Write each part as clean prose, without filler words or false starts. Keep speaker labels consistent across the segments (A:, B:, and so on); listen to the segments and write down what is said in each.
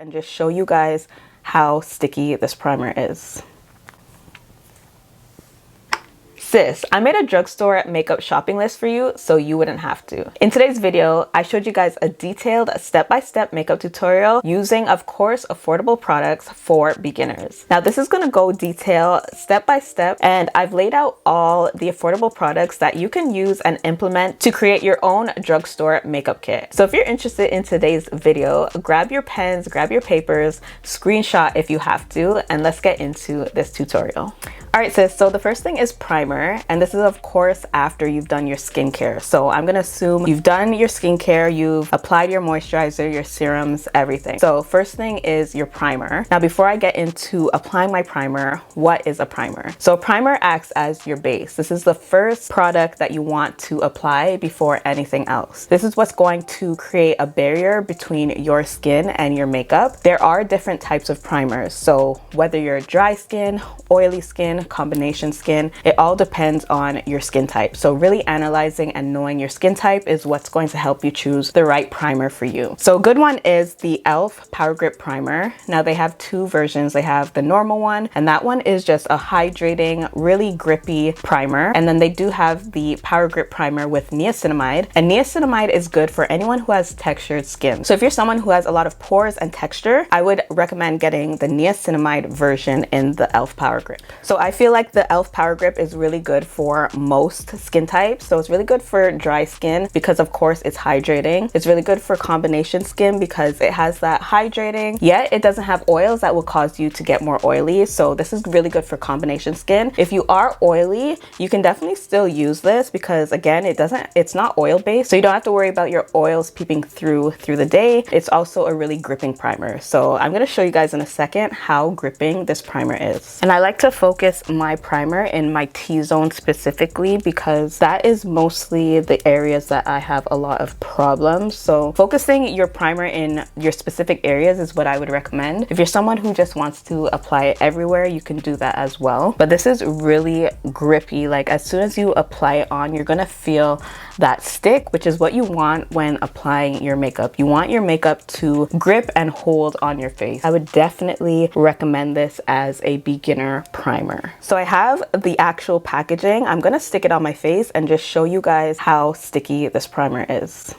A: and just show you guys how sticky this primer is. Sis, I made a drugstore makeup shopping list for you so you wouldn't have to. In today's video, I showed you guys a detailed step-by-step makeup tutorial using, of course, affordable products for beginners. Now, this is gonna go detail step-by-step, and I've laid out all the affordable products that you can use and implement to create your own drugstore makeup kit. So if you're interested in today's video, grab your pens, grab your papers, screenshot if you have to, and let's get into this tutorial. All right, sis, so the first thing is primer, and this is of course after you've done your skincare. So I'm gonna assume you've done your skincare, you've applied your moisturizer, your serums, everything. So first thing is your primer. Now, before I get into applying my primer, what is a primer? So a primer acts as your base. This is the first product that you want to apply before anything else. This is what's going to create a barrier between your skin and your makeup. There are different types of primers. So whether you're dry skin, oily skin, combination skin, it all depends on your skin type. So really analyzing and knowing your skin type is what's going to help you choose the right primer for you. So a good one is the e.l.f. Power Grip Primer. Now they have two versions. They have the normal one, and that one is just a hydrating, really grippy primer. And then they do have the Power Grip Primer with niacinamide, and niacinamide is good for anyone who has textured skin. So if you're someone who has a lot of pores and texture, I would recommend getting the niacinamide version in the e.l.f. Power Grip. So I feel like the e.l.f. Power Grip is really good for most skin types. So it's really good for dry skin because of course it's hydrating. It's really good for combination skin because it has that hydrating, yet it doesn't have oils that will cause you to get more oily. So this is really good for combination skin. If you are oily, you can definitely still use this because again, it's not oil based. So you don't have to worry about your oils peeping through the day. It's also a really gripping primer. So I'm going to show you guys in a second how gripping this primer is. And I like to focus my primer in my T-zone specifically because that is mostly the areas that I have a lot of problems. So focusing your primer in your specific areas is what I would recommend. If you're someone who just wants to apply it everywhere, you can do that as well. But this is really grippy. Like as soon as you apply it on, you're gonna feel that stick, which is what you want when applying your makeup. You want your makeup to grip and hold on your face. I would definitely recommend this as a beginner primer. So I have the actual packaging. I'm gonna stick it on my face and just show you guys how sticky this primer is.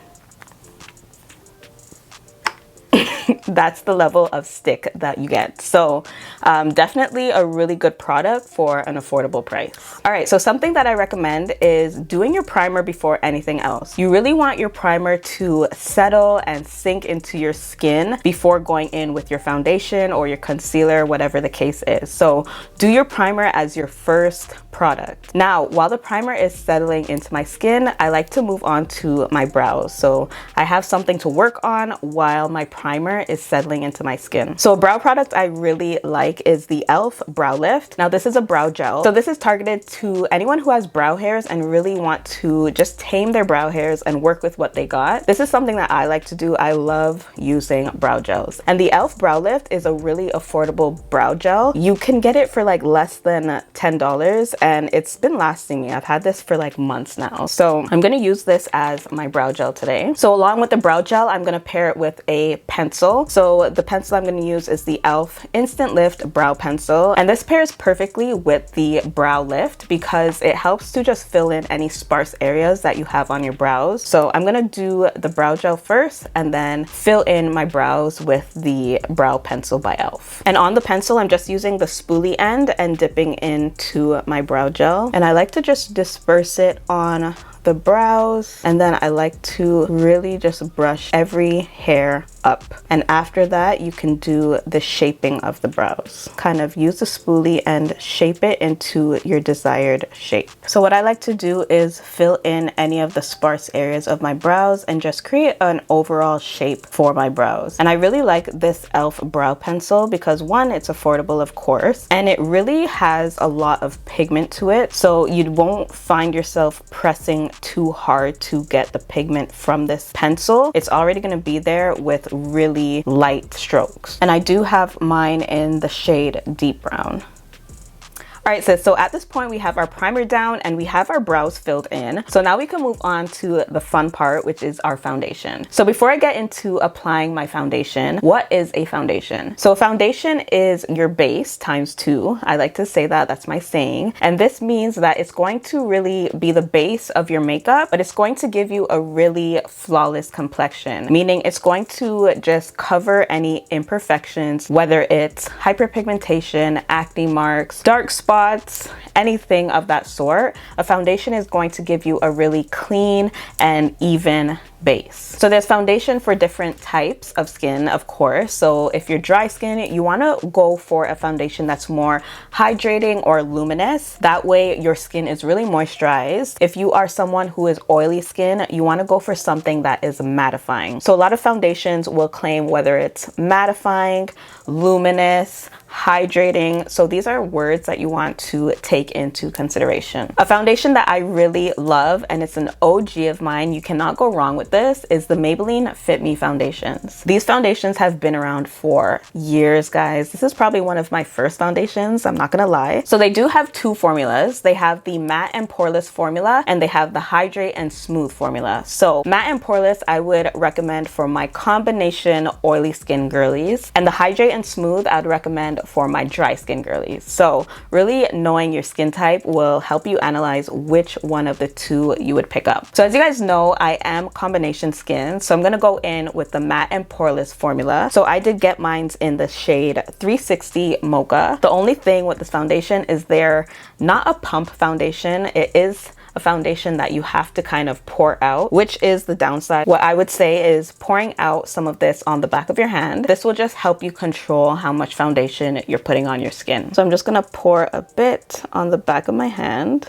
A: That's the level of stick that you get. So definitely a really good product for an affordable price. All right, so something that I recommend is doing your primer before anything else. You really want your primer to settle and sink into your skin before going in with your foundation or your concealer, whatever the case is. So do your primer as your first product. Now, while the primer is settling into my skin, I like to move on to my brows. So I have something to work on while my primer is settling into my skin. So a brow product I really like is the e.l.f. Brow Lift. Now this is a brow gel. So this is targeted to anyone who has brow hairs and really want to just tame their brow hairs and work with what they got. This is something that I like to do. I love using brow gels. And the e.l.f. Brow Lift is a really affordable brow gel. You can get it for like less than $10 and it's been lasting me. I've had this for like months now. So I'm gonna use this as my brow gel today. So along with the brow gel, I'm gonna pair it with a pencil. So the pencil I'm going to use is the e.l.f. Instant Lift Brow Pencil. And this pairs perfectly with the Brow Lift because it helps to just fill in any sparse areas that you have on your brows. So I'm going to do the brow gel first and then fill in my brows with the Brow Pencil by e.l.f. And on the pencil, I'm just using the spoolie end and dipping into my brow gel. And I like to just disperse it on the brows, and then I like to really just brush every hair up. And after that, you can do the shaping of the brows. Kind of use the spoolie and shape it into your desired shape. So what I like to do is fill in any of the sparse areas of my brows and just create an overall shape for my brows. And I really like this e.l.f. brow pencil because one, it's affordable of course, and it really has a lot of pigment to it. So you won't find yourself pressing too hard to get the pigment from this pencil. It's already going to be there with really light strokes. And I do have mine in the shade Deep Brown. All right, sis, so at this point we have our primer down and we have our brows filled in. So now we can move on to the fun part, which is our foundation. So before I get into applying my foundation, what is a foundation? So a foundation is your base times 2. I like to say that, that's my saying. And this means that it's going to really be the base of your makeup, but it's going to give you a really flawless complexion, meaning it's going to just cover any imperfections, whether it's hyperpigmentation, acne marks, dark spots, anything of that sort. A foundation is going to give you a really clean and even base. So there's foundation for different types of skin, of course. So if you're dry skin, you want to go for a foundation that's more hydrating or luminous. That way your skin is really moisturized. If you are someone who is oily skin, you want to go for something that is mattifying. So a lot of foundations will claim whether it's mattifying, luminous, hydrating. So these are words that you want to take into consideration. A foundation that I really love, and it's an OG of mine, you cannot go wrong with this, is the Maybelline Fit Me foundations. These foundations have been around for years, guys. This is probably one of my first foundations, I'm not gonna lie. So they do have 2 formulas. They have the matte and poreless formula, and they have the hydrate and smooth formula. So matte and poreless I would recommend for my combination oily skin girlies, and the hydrate and smooth I'd recommend for my dry skin girlies. So really knowing your skin type will help you analyze which one of the 2 you would pick up. So as you guys know, I am combination skin, so I'm gonna go in with the matte and poreless formula. So I did get mine's in the shade 360 Mocha. The only thing with this foundation is they're not a pump foundation. It is a foundation that you have to kind of pour out, which is the downside. What I would say is pouring out some of this on the back of your hand. This will just help you control how much foundation you're putting on your skin. So I'm just gonna pour a bit on the back of my hand.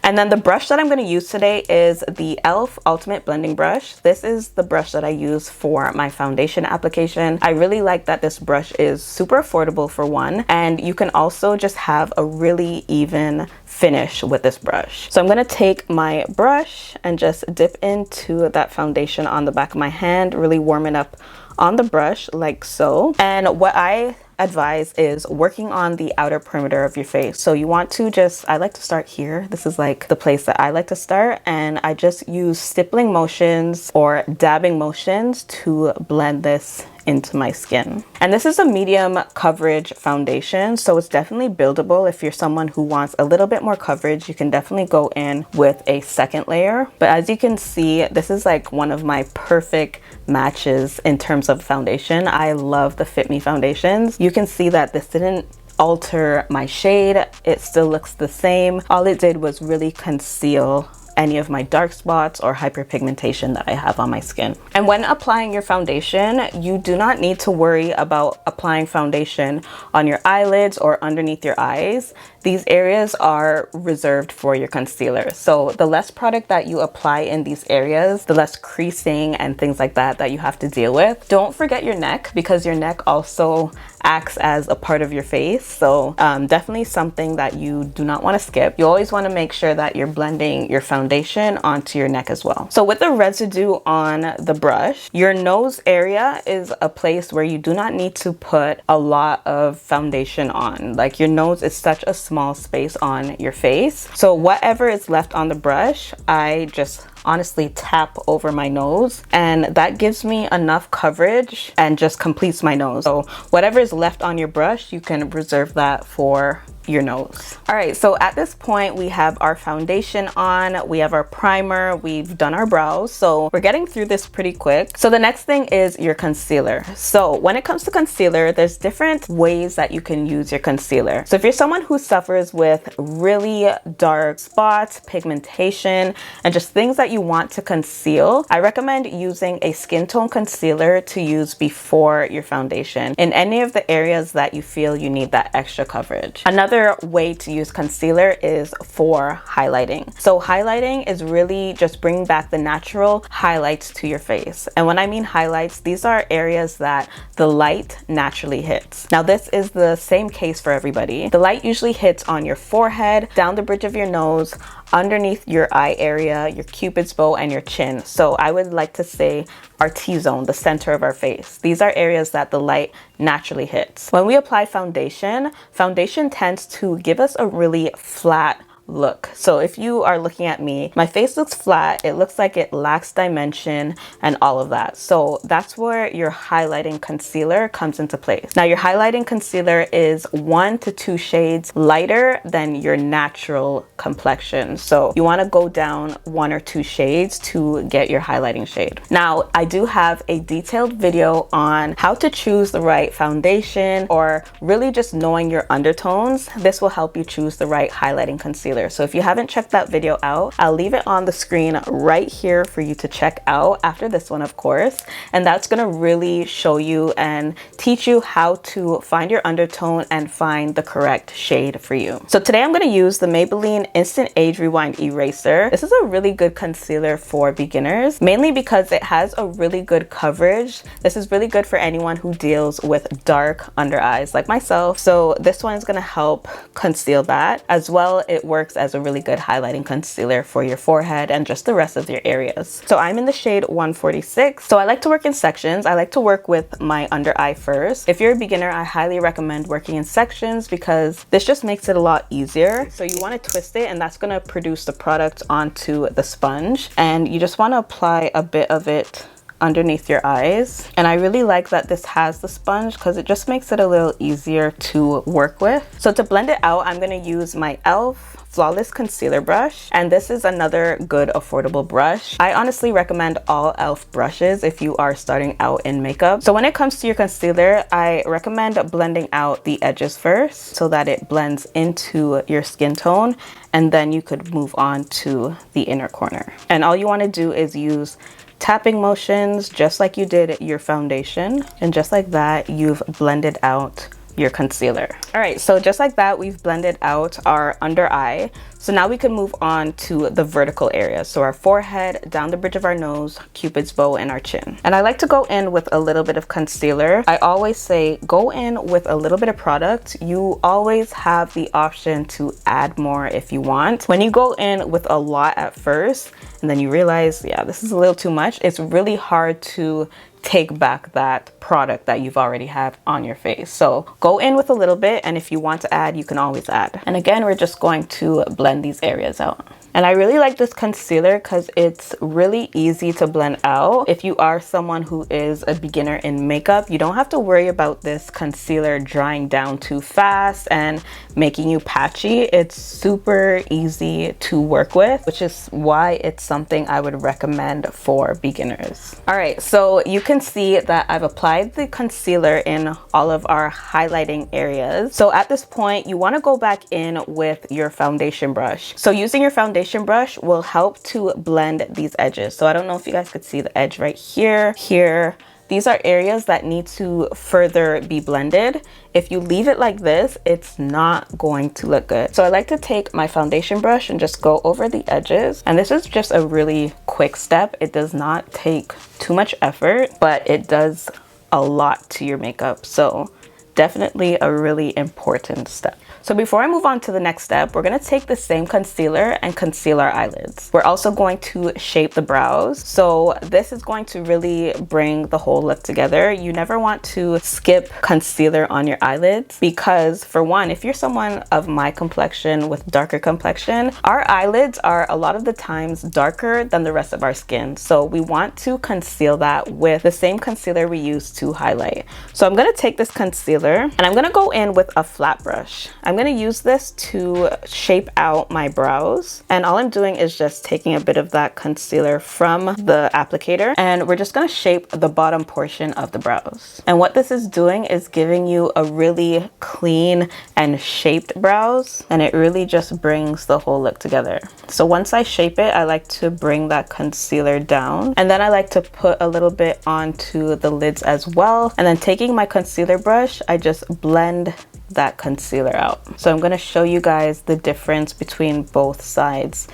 A: And then the brush that I'm going to use today is the e.l.f. Ultimate Blending Brush. This is the brush that I use for my foundation application. I really like that this brush is super affordable for one, and you can also just have a really even finish with this brush. So I'm going to take my brush and just dip into that foundation on the back of my hand, really warm it up on the brush like so. And what I advise is working on the outer perimeter of your face. So you want to I like to start here. This is like the place that I like to start, and I just use stippling motions or dabbing motions to blend this into my skin. And this is a medium coverage foundation, so it's definitely buildable. If you're someone who wants a little bit more coverage, you can definitely go in with a second layer. But as you can see, this is like one of my perfect matches in terms of foundation. I love the Fit Me foundations. You can see that this didn't alter my shade. It still looks the same. All it did was really conceal any of my dark spots or hyperpigmentation that I have on my skin. And when applying your foundation, you do not need to worry about applying foundation on your eyelids or underneath your eyes. These areas are reserved for your concealer. So the less product that you apply in these areas, the less creasing and things like that you have to deal with. Don't forget your neck, because your neck also acts as a part of your face. So definitely something that you do not want to skip. You always want to make sure that you're blending your foundation onto your neck as well. So with the residue on the brush, your nose area is a place where you do not need to put a lot of foundation on. Like, your nose is such a small space on your face. So whatever is left on the brush, I just honestly tap over my nose, and that gives me enough coverage and just completes my nose. So whatever is left on your brush, you can reserve that for your nose. All right, so at this point we have our foundation on, we have our primer, we've done our brows, so we're getting through this pretty quick. So the next thing is your concealer. So when it comes to concealer, there's different ways that you can use your concealer. So if you're someone who suffers with really dark spots, pigmentation, and just things that you want to conceal, I recommend using a skin tone concealer to use before your foundation in any of the areas that you feel you need that extra coverage. Another way to use concealer is for highlighting. So highlighting is really just bringing back the natural highlights to your face. And when I mean highlights, these are areas that the light naturally hits. Now this is the same case for everybody. The light usually hits on your forehead, down the bridge of your nose, underneath your eye area, your cupid's bow, and your chin. So I would like to say our T-zone, the center of our face. These are areas that the light naturally hits. When we apply foundation, foundation tends to give us a really flat look. So if you are looking at me, my face looks flat, it looks like it lacks dimension and all of that. So that's where your highlighting concealer comes into place. Now your highlighting concealer is 1 to 2 shades lighter than your natural complexion. So you want to go down 1 or 2 shades to get your highlighting shade. Now I do have a detailed video on how to choose the right foundation, or really just knowing your undertones. This will help you choose the right highlighting concealer. So if you haven't checked that video out, I'll leave it on the screen right here for you to check out after this one, of course. And that's gonna really show you and teach you how to find your undertone and find the correct shade for you. So today I'm gonna use the Maybelline Instant Age Rewind Eraser. This is a really good concealer for beginners, mainly because it has a really good coverage. This is really good for anyone who deals with dark under eyes like myself. So this one is gonna help conceal that. As well, it works as a really good highlighting concealer for your forehead and just the rest of your areas. So I'm in the shade 146. So I like to work in sections. I like to work with my under eye first. If you're a beginner, I highly recommend working in sections because this just makes it a lot easier. So you want to twist it, and that's going to produce the product onto the sponge. And you just want to apply a bit of it underneath your eyes. And I really like that this has the sponge because it just makes it a little easier to work with. So to blend it out, I'm going to use my e.l.f. Flawless Concealer Brush, and this is another good affordable brush. I honestly recommend all e.l.f. brushes if you are starting out in makeup. So when it comes to your concealer, I recommend blending out the edges first so that it blends into your skin tone, and then you could move on to the inner corner. And all you want to do is use tapping motions just like you did your foundation, and just like that you've blended out your concealer. All right, so just like that, we've blended out our under eye. So now we can move on to the vertical area. So our forehead, down the bridge of our nose, cupid's bow, and our chin. And I like to go in with a little bit of concealer. I always say go in with a little bit of product. You always have the option to add more if you want. When you go in with a lot at first, and then you realize, yeah, this is a little too much, it's really hard to take back that product that you've already had on your face. So go in with a little bit, and if you want to add, you can always add. And again, we're just going to blend these areas out. And I really like this concealer because it's really easy to blend out. If you are someone who is a beginner in makeup, you don't have to worry about this concealer drying down too fast and making you patchy. It's super easy to work with, which is why it's something I would recommend for beginners. All right, so you can see that I've applied the concealer in all of our highlighting areas. So at this point, you want to go back in with your foundation brush. So using your foundation brush will help to blend these edges. So I don't know if you guys could see the edge right here, here. These are areas that need to further be blended. If you leave it like this, it's not going to look good. So I like to take my foundation brush and just go over the edges. And this is just a really quick step. It does not take too much effort, but it does a lot to your makeup. So definitely a really important step. So before I move on to the next step, we're gonna take the same concealer and conceal our eyelids. We're also going to shape the brows. So this is going to really bring the whole look together. You never want to skip concealer on your eyelids because, for one, if you're someone of my complexion with darker complexion, our eyelids are a lot of the times darker than the rest of our skin. So we want to conceal that with the same concealer we use to highlight. So I'm gonna take this concealer and I'm gonna go in with a flat brush. I'm gonna use this to shape out my brows, and all I'm doing is just taking a bit of that concealer from the applicator, and we're just gonna shape the bottom portion of the brows. And what this is doing is giving you a really clean and shaped brows, and it really just brings the whole look together. So once I shape it, I like to bring that concealer down, and then I like to put a little bit onto the lids as well. And then taking my concealer brush, I just blend that concealer out. So I'm going to show you guys the difference between both sides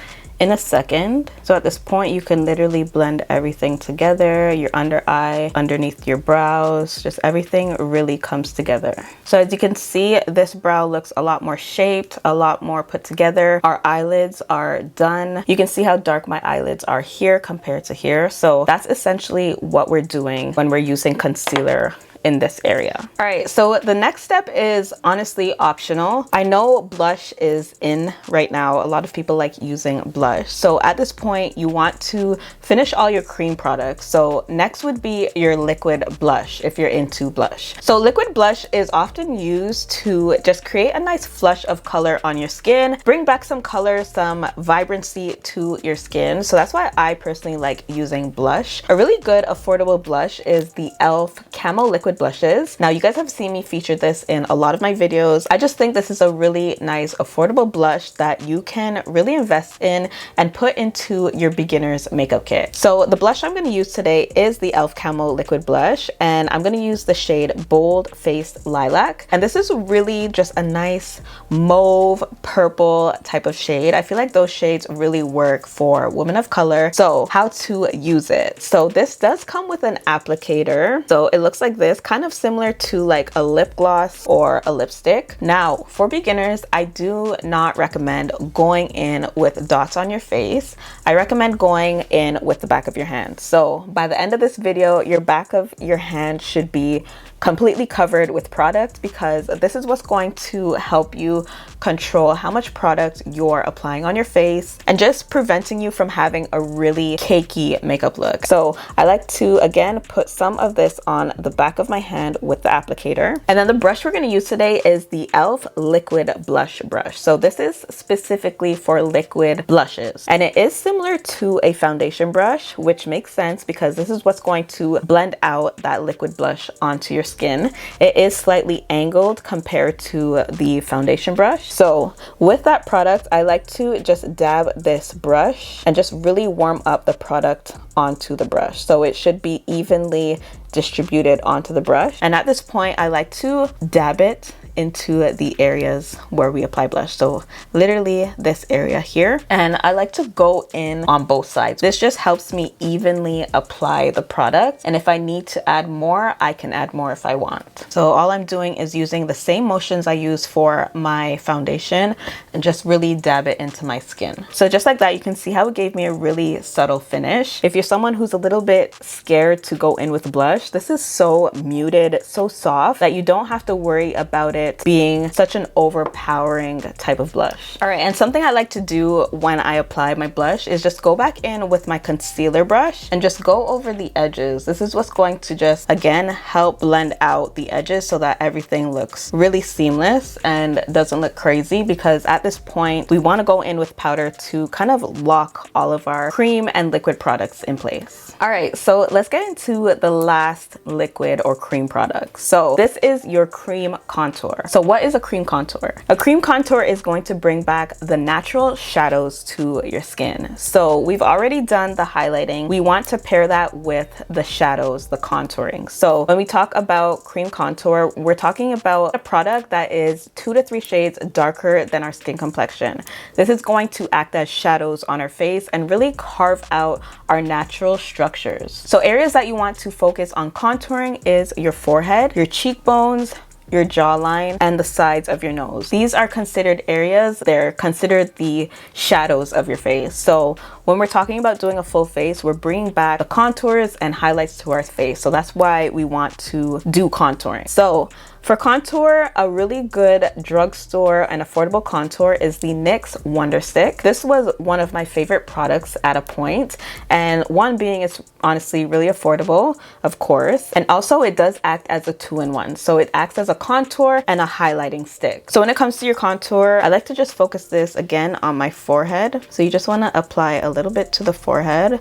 A: in a second. So at this point, you can literally blend everything together, your under eye, underneath your brows, just everything really comes together. So as you can see, this brow looks a lot more shaped, a lot more put together. Our eyelids are done. You can see how dark my eyelids are here compared to here. So that's essentially what we're doing when we're using concealer in this area. All right, so the next step is honestly optional. I know blush is in right now. A lot of people like using blush. So at this point, you want to finish all your cream products. So next would be your liquid blush if you're into blush. So liquid blush is often used to just create a nice flush of color on your skin, bring back some color, some vibrancy to your skin. So that's why I personally like using blush. A really good affordable blush is the e.l.f. Camo Liquid Blushes. Now you guys have seen me feature this in a lot of my videos. I just think this is a really nice affordable blush that you can really invest in and put into your beginner's makeup kit. So the blush I'm going to use today is the e.l.f. Camo Liquid Blush, and I'm going to use the shade Bold Faced Lilac. And this is really just a nice mauve purple type of shade. I feel like those shades really work for women of color. So how to use it. So this does come with an applicator. So it looks like this, kind of similar to like a lip gloss or a lipstick. Now, for beginners, I do not recommend going in with dots on your face. I recommend going in with the back of your hand. So by the end of this video, your back of your hand should be completely covered with product, because this is what's going to help you control how much product you're applying on your face and just preventing you from having a really cakey makeup look. So I like to, again, put some of this on the back of my hand with the applicator. And then the brush we're going to use today is the e.l.f. Liquid Blush Brush. So this is specifically for liquid blushes, and it is similar to a foundation brush, which makes sense because this is what's going to blend out that liquid blush onto your skin. It is slightly angled compared to the foundation brush. So with that product, I like to just dab this brush and just really warm up the product onto the brush. So it should be evenly distributed onto the brush. And at this point, I like to dab it into the areas where we apply blush. So literally this area here. And I like to go in on both sides. This just helps me evenly apply the product. And if I need to add more, I can add more if I want. So all I'm doing is using the same motions I use for my foundation and just really dab it into my skin. So just like that, you can see how it gave me a really subtle finish. If you're someone who's a little bit scared to go in with blush, this is so muted, so soft that you don't have to worry about it being such an overpowering type of blush. All right, and something I like to do when I apply my blush is just go back in with my concealer brush and just go over the edges. This is what's going to just, again, help blend out the edges so that everything looks really seamless and doesn't look crazy, because at this point, we want to go in with powder to kind of lock all of our cream and liquid products in place. All right, so let's get into the last liquid or cream product. So this is your cream contour. So what is a cream contour? A cream contour is going to bring back the natural shadows to your skin. So we've already done the highlighting. We want to pair that with the shadows, the contouring. So when we talk about cream contour, we're talking about a product that is 2 to 3 shades darker than our skin complexion. This is going to act as shadows on our face and really carve out our natural structures. So areas that you want to focus on contouring is your forehead, your cheekbones, your jawline, and the sides of your nose. These are considered areas, they're considered the shadows of your face. So when we're talking about doing a full face, we're bringing back the contours and highlights to our face. So that's why we want to do contouring. So for contour, a really good drugstore and affordable contour is the NYX Wonder Stick. This was one of my favorite products at a point, and one being it's honestly really affordable, of course, and also it does act as a 2-in-1. So it acts as a contour and a highlighting stick. So when it comes to your contour, I like to just focus this again on my forehead. So you just want to apply a little bit to the forehead,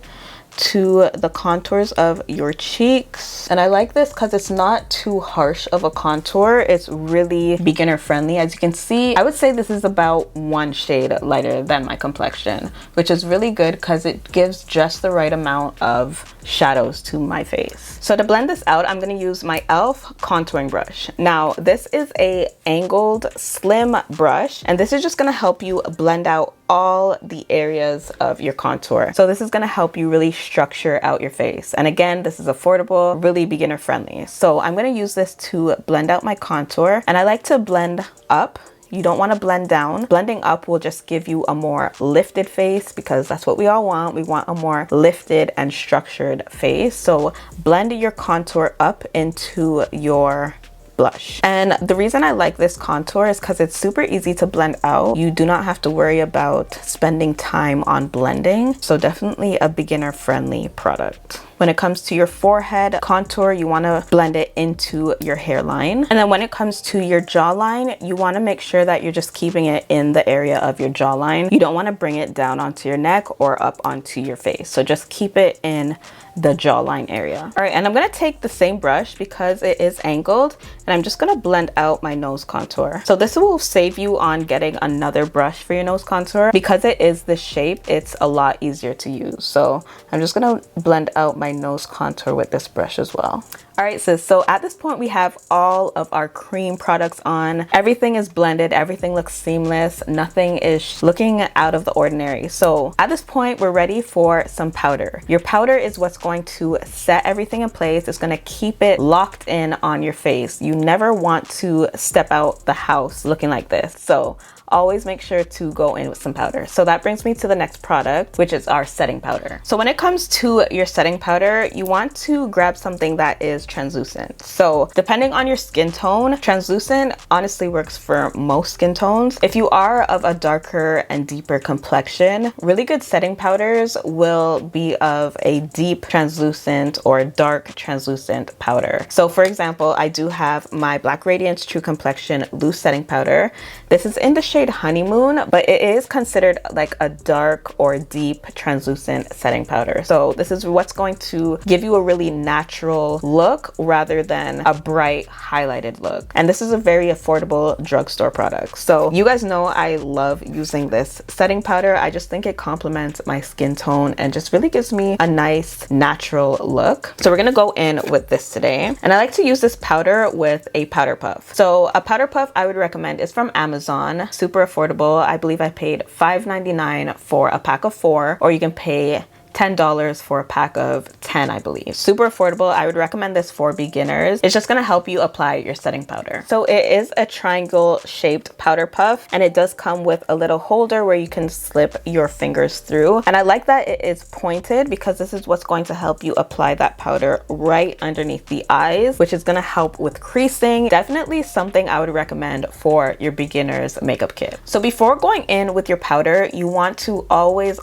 A: to the contours of your cheeks. And I like this because it's not too harsh of a contour. It's really beginner friendly. As you can see, I would say this is about 1 shade lighter than my complexion, which is really good because it gives just the right amount of shadows to my face. So to blend this out, I'm going to use my e.l.f. contouring brush. Now, this is a angled slim brush, and this is just going to help you blend out all the areas of your contour. So this is going to help you really structure out your face. And again, this is affordable, really beginner friendly. So I'm going to use this to blend out my contour, and I like to blend up. You don't want to blend down. Blending up will just give you a more lifted face, because that's what we all want. We want a more lifted and structured face. So blend your contour up into your blush. And the reason I like this contour is because it's super easy to blend out. You do not have to worry about spending time on blending. So definitely a beginner friendly product. When it comes to your forehead contour, you want to blend it into your hairline. And then when it comes to your jawline, you want to make sure that you're just keeping it in the area of your jawline. You don't want to bring it down onto your neck or up onto your face. So just keep it in the jawline area. All right, and I'm going to take the same brush because it is angled, and I'm just going to blend out my nose contour. So this will save you on getting another brush for your nose contour. Because it is this shape, it's a lot easier to use. So I'm just going to blend out my nose contour with this brush as well. All right, sis, so at this point we have all of our cream products on. Everything is blended, everything looks seamless, nothing is looking out of the ordinary. So at this point we're ready for some powder. Your powder is what's going to set everything in place. It's going to keep it locked in on your face. You never want to step out the house looking like this. So always make sure to go in with some powder. So that brings me to the next product, which is our setting powder. So when it comes to your setting powder, you want to grab something that is translucent. So depending on your skin tone, translucent honestly works for most skin tones. If you are of a darker and deeper complexion, really good setting powders will be of a deep translucent or dark translucent powder. So for example, I do have my Black Radiance True Complexion Loose Setting Powder. This is in the shade Honeymoon, but it is considered like a dark or deep translucent setting powder. So this is what's going to give you a really natural look rather than a bright highlighted look. And this is a very affordable drugstore product. So you guys know I love using this setting powder. I just think it complements my skin tone and just really gives me a nice natural look. So we're gonna go in with this today. And I like to use this powder with a powder puff. So a powder puff I would recommend is from Amazon. Super affordable. I believe I paid $5.99 for a pack of 4, or you can pay $10 for a pack of 10, I believe. Super affordable. I would recommend this for beginners. It's just gonna help you apply your setting powder. So it is a triangle shaped powder puff, and it does come with a little holder where you can slip your fingers through. And I like that it is pointed because this is what's going to help you apply that powder right underneath the eyes, which is gonna help with creasing. Definitely something I would recommend for your beginner's makeup kit. So before going in with your powder, you want to always,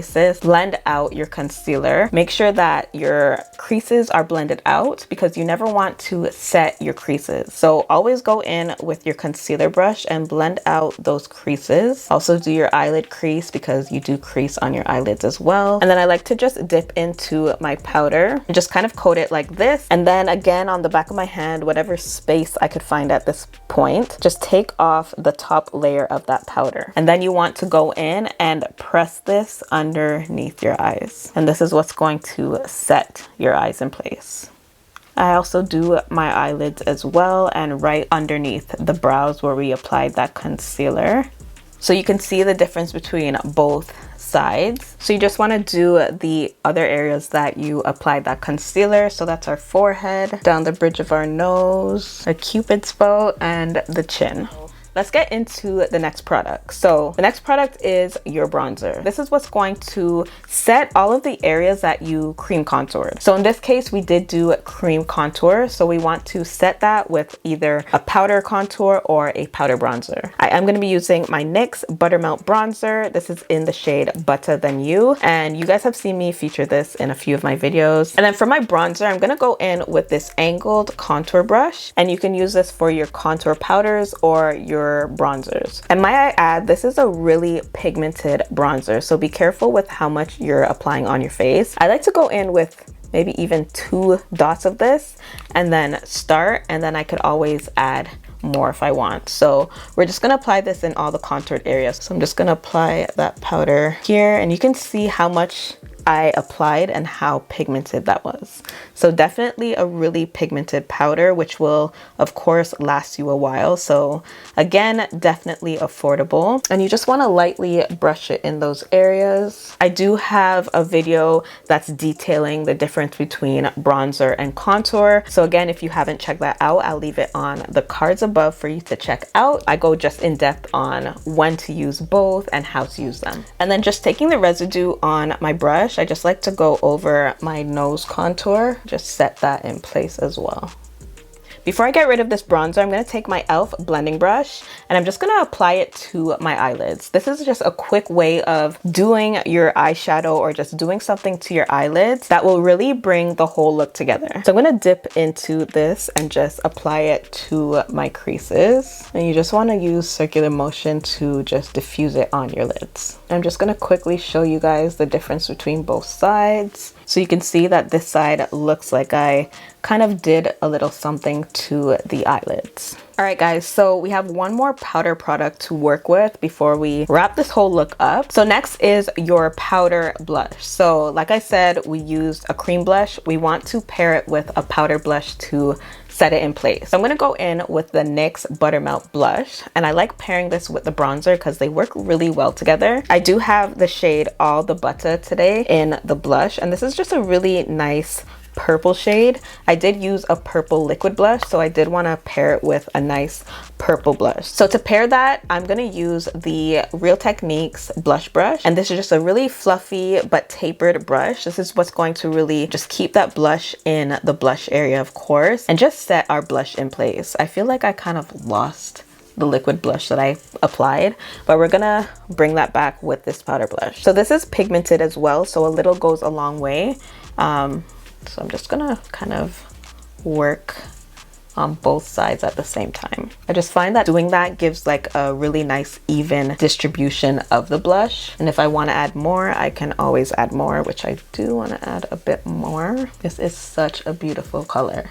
A: sis, blend out your concealer. Make sure that your creases are blended out because you never want to set your creases. So always go in with your concealer brush and blend out those creases. Also do your eyelid crease because you do crease on your eyelids as well. And then I like to just dip into my powder and just kind of coat it like this. And then again on the back of my hand, whatever space I could find at this point, just take off the top layer of that powder. And then you want to go in and press this underneath your eyes. And this is what's going to set your eyes in place. I also do my eyelids as well, and right underneath the brows where we applied that concealer. So you can see the difference between both sides. So you just want to do the other areas that you applied that concealer. So that's our forehead, down the bridge of our nose, our cupid's bow, and the chin. Let's get into the next product. So the next product is your bronzer. This is what's going to set all of the areas that you cream contoured. So in this case, we did do cream contour. So we want to set that with either a powder contour or a powder bronzer. I am going to be using my NYX Buttermelt Bronzer. This is in the shade Butter Than You. And you guys have seen me feature this in a few of my videos. And then for my bronzer, I'm going to go in with this angled contour brush. And you can use this for your contour powders or your bronzers. And might I add, this is a really pigmented bronzer, so be careful with how much you're applying on your face. I like to go in with maybe even 2 dots of this and then start, and then I could always add more if I want. So we're just gonna apply this in all the contoured areas. So I'm just gonna apply that powder here, and you can see how much I applied and how pigmented that was. So definitely a really pigmented powder, which will of course last you a while. So again, definitely affordable. And you just want to lightly brush it in those areas. I do have a video that's detailing the difference between bronzer and contour. So again, if you haven't checked that out, I'll leave it on the cards above for you to check out. I go just in depth on when to use both and how to use them. And then just taking the residue on my brush, I just like to go over my nose contour, just set that in place as well. Before I get rid of this bronzer, I'm going to take my e.l.f. blending brush and I'm just going to apply it to my eyelids. This is just a quick way of doing your eyeshadow or just doing something to your eyelids that will really bring the whole look together. So I'm going to dip into this and just apply it to my creases. And you just want to use circular motion to just diffuse it on your lids. I'm just going to quickly show you guys the difference between both sides. So you can see that this side looks like I kind of did a little something to the eyelids. All right, guys, so we have one more powder product to work with before we wrap this whole look up. So next is your powder blush. So like I said, we used a cream blush. We want to pair it with a powder blush to set it in place. So I'm gonna go in with the NYX Buttermelt blush, and I like pairing this with the bronzer because they work really well together. I do have the shade All the Butter today in the blush, and this is just a really nice purple shade. I did use a purple liquid blush, so I did want to pair it with a nice purple blush. So to pair that, I'm going to use the Real Techniques blush brush, and this is just a really fluffy but tapered brush. This is what's going to really just keep that blush in the blush area, of course, and just set our blush in place. I feel like I kind of lost the liquid blush that I applied, but we're gonna bring that back with this powder blush. So this is pigmented as well, so a little goes a long way. So I'm just gonna kind of work on both sides at the same time. I just find that doing that gives like a really nice even distribution of the blush. And if I want to add more, I can always add more, which I do want to add a bit more. This is such a beautiful color.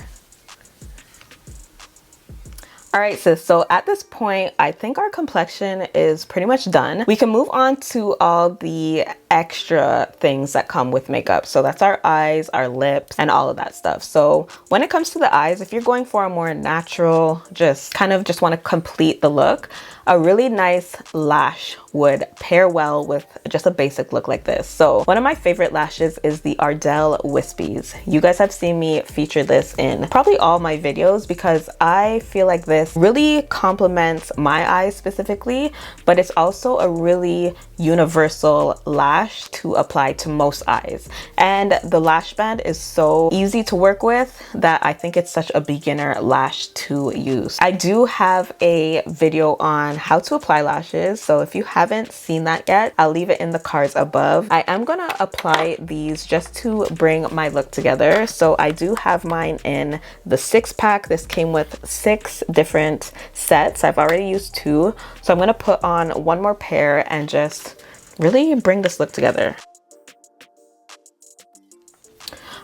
A: All right, sis, so at this point, I think our complexion is pretty much done. We can move on to all the extra things that come with makeup. So that's our eyes, our lips, and all of that stuff. So when it comes to the eyes, if you're going for a more natural, just want to complete the look, a really nice lash would pair well with just a basic look like this. So one of my favorite lashes is the Ardell Wispies. You guys have seen me feature this in probably all my videos because I feel like this really complements my eyes specifically, but it's also a really universal lash to apply to most eyes. And the lash band is so easy to work with that I think it's such a beginner lash to use. I do have a video on how to apply lashes, so if you haven't seen that yet, I'll leave it in the cards above. I am gonna apply these just to bring my look together. So I do have mine in the 6-pack. This came with 6 different sets. I've already used 2, so I'm gonna put on one more pair and just really bring this look together.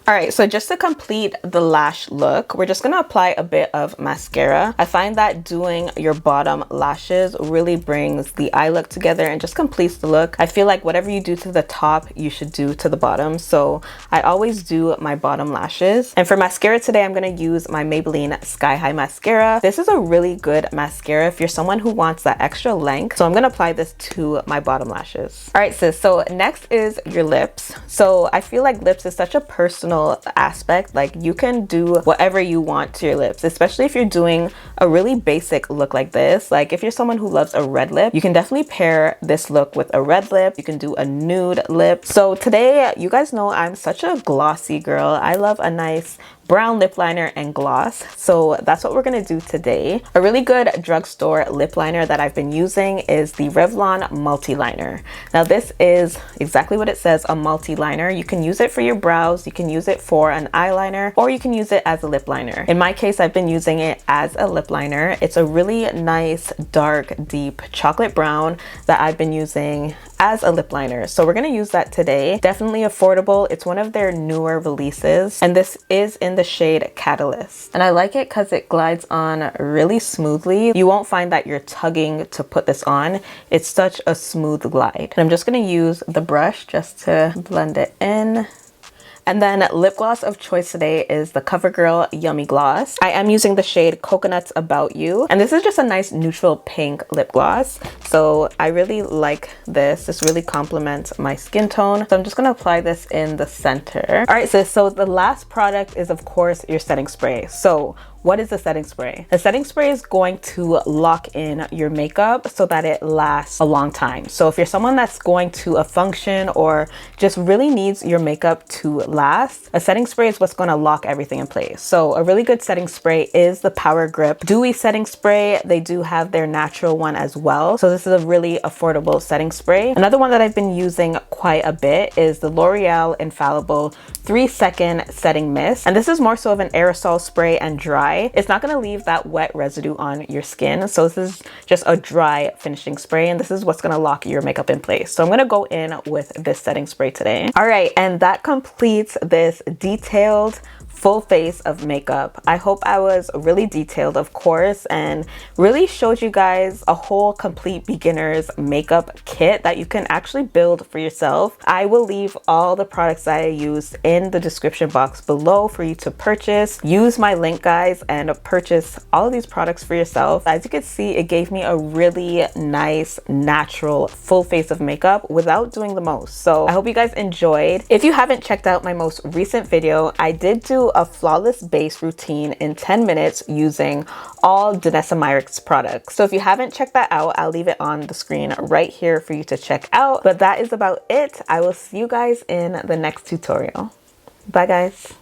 A: All right, so just to complete the lash look, we're just gonna apply a bit of mascara. I find that doing your bottom lashes really brings the eye look together and just completes the look. I feel like whatever you do to the top, you should do to the bottom. So I always do my bottom lashes. And for mascara today, I'm gonna use my Maybelline Sky High Mascara. This is a really good mascara if you're someone who wants that extra length. So I'm gonna apply this to my bottom lashes. All right, sis, so next is your lips. So I feel like lips is such a personal aspect. Like you can do whatever you want to your lips, especially if you're doing a really basic look like this. Like if you're someone who loves a red lip, you can definitely pair this look with a red lip. You can do a nude lip. So today, you guys know I'm such a glossy girl. I love a nice brown lip liner and gloss, so that's what we're gonna do today. A really good drugstore lip liner that I've been using is the Revlon Multi Liner. Now this is exactly what it says, a multi liner. You can use it for your brows, you can use it for an eyeliner, or you can use it as a lip liner. In my case, I've been using it as a lip liner. It's a really nice dark deep chocolate brown that I've been using as a lip liner. So we're gonna use that today. Definitely affordable. It's one of their newer releases, and this is in the shade Catalyst. And I like it because it glides on really smoothly. You won't find that you're tugging to put this on. It's such a smooth glide. And I'm just gonna use the brush just to blend it in. And then lip gloss of choice today is the CoverGirl Yummy Gloss. I am using the shade Coconuts About You. And this is just a nice neutral pink lip gloss. So I really like this. This really complements my skin tone. So I'm just gonna apply this in the center. All right, sis, so the last product is of course your setting spray. So what is the setting spray? The setting spray is going to lock in your makeup so that it lasts a long time. So if you're someone that's going to a function or just really needs your makeup to last, a setting spray is what's going to lock everything in place. So a really good setting spray is the Power Grip Dewy Setting Spray. They do have their natural one as well. So this is a really affordable setting spray. Another one that I've been using quite a bit is the L'Oreal Infallible 3-second Setting Mist. And this is more so of an aerosol spray and dry. It's not going to leave that wet residue on your skin. So this is just a dry finishing spray, and this is what's going to lock your makeup in place. So I'm going to go in with this setting spray today. All right, and that completes this detailed full face of makeup. I hope I was really detailed, of course, and really showed you guys a whole complete beginner's makeup kit that you can actually build for yourself. I will leave all the products that I used in the description box below for you to purchase. Use my link, guys, and purchase all of these products for yourself. As you can see, it gave me a really nice, natural, full face of makeup without doing the most. So I hope you guys enjoyed. If you haven't checked out my most recent video, I did do a flawless base routine in 10 minutes using all imanileemariee products. So if you haven't checked that out, I'll leave it on the screen right here for you to check out. But that is about it. I will see you guys in the next tutorial. Bye, guys.